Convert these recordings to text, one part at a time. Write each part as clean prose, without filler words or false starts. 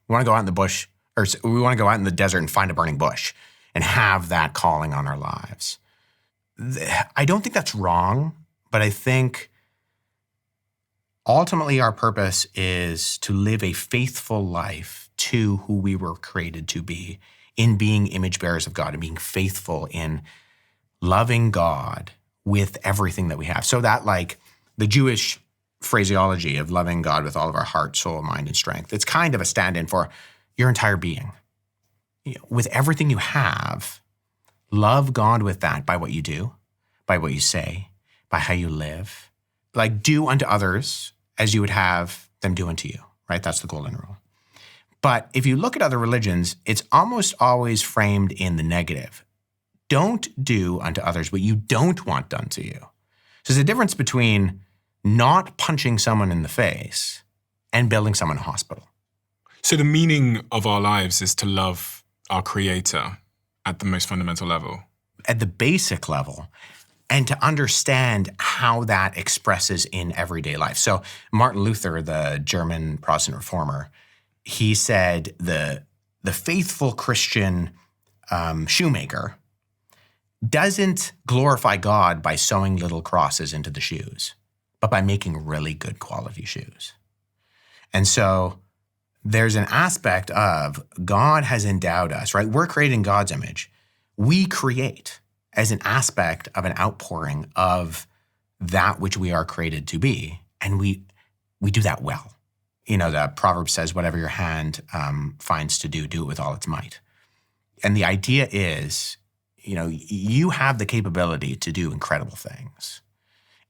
We want to go out in the bush, or we want to go out in the desert and find a burning bush and have that calling on our lives. I don't think that's wrong, but I think ultimately our purpose is to live a faithful life to who we were created to be, in being image bearers of God and being faithful in loving God with everything that we have. So that, like the Jewish phraseology of loving God with all of our heart, soul, mind, and strength, it's kind of a stand-in for your entire being. With everything you have, love God with that by what you do, by what you say, by how you live. Like, do unto others as you would have them do unto you, right? That's the golden rule. But if you look at other religions, it's almost always framed in the negative. Don't do unto others what you don't want done to you. So there's a difference between not punching someone in the face and building someone a hospital. So the meaning of our lives is to love our Creator at the most fundamental level. At the basic level, and to understand how that expresses in everyday life. So Martin Luther, the German Protestant reformer, he said the faithful Christian shoemaker doesn't glorify God by sewing little crosses into the shoes, but by making really good quality shoes. And so there's an aspect of God has endowed us, right? We're created in God's image. We create as an aspect of an outpouring of that which we are created to be. And we do that well. The proverb says, whatever your hand finds to do, do it with all its might. And the idea is, you have the capability to do incredible things.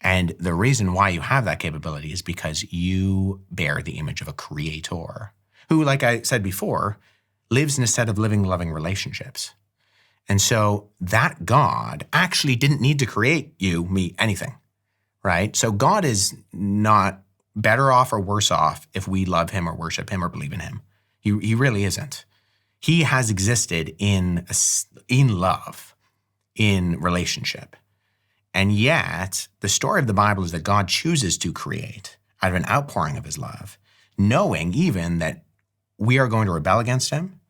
And the reason why you have that capability is because you bear the image of a creator who, like I said before, lives in a set of living, loving relationships. And so that God actually didn't need to create you, me, anything, right? So God is not better off or worse off if we love him or worship him or believe in him. He really isn't. He has existed in love, in relationship. And yet, the story of the Bible is that God chooses to create out of an outpouring of his love, knowing even that we are going to rebel against him,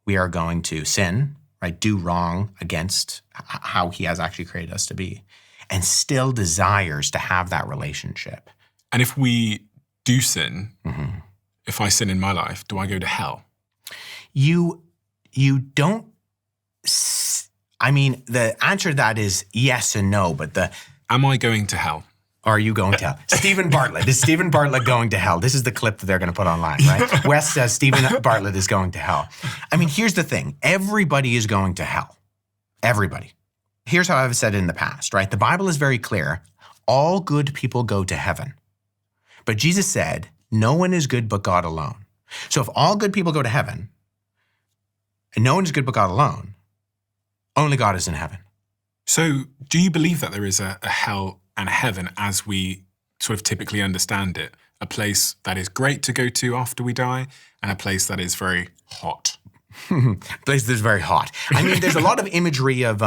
we are going to sin, right? Do wrong against how he has actually created us to be, and still desires to have that relationship. And if we do sin, if I sin in my life, do I go to hell? You don't. The answer to that is yes and no, but am I going to hell? Are you going to hell? Stephen Bartlett. Is Stephen Bartlett going to hell? This is the clip that they're going to put online, right? Wes says Stephen Bartlett is going to hell. Here's the thing. Everybody is going to hell. Everybody. Here's how I've said it in the past, right? The Bible is very clear. All good people go to heaven. But Jesus said, no one is good but God alone. So if all good people go to heaven, and no one is good but God alone, only God is in heaven. So do you believe that there is a hell and a heaven as we sort of typically understand it? A place that is great to go to after we die, and a place that is very hot. Place that's very hot. There's a lot of imagery of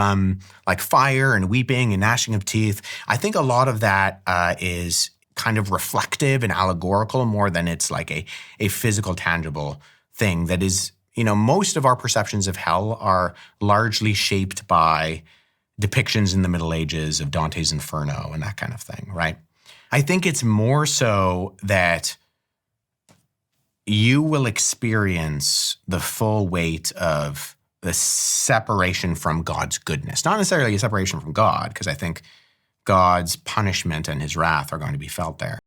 like fire and weeping and gnashing of teeth. I think a lot of that is kind of reflective and allegorical more than it's like a physical, tangible thing that is, most of our perceptions of hell are largely shaped by depictions in the Middle Ages of Dante's Inferno and that kind of thing, right? I think it's more so that you will experience the full weight of the separation from God's goodness. Not necessarily a separation from God, because I think God's punishment and his wrath are going to be felt there.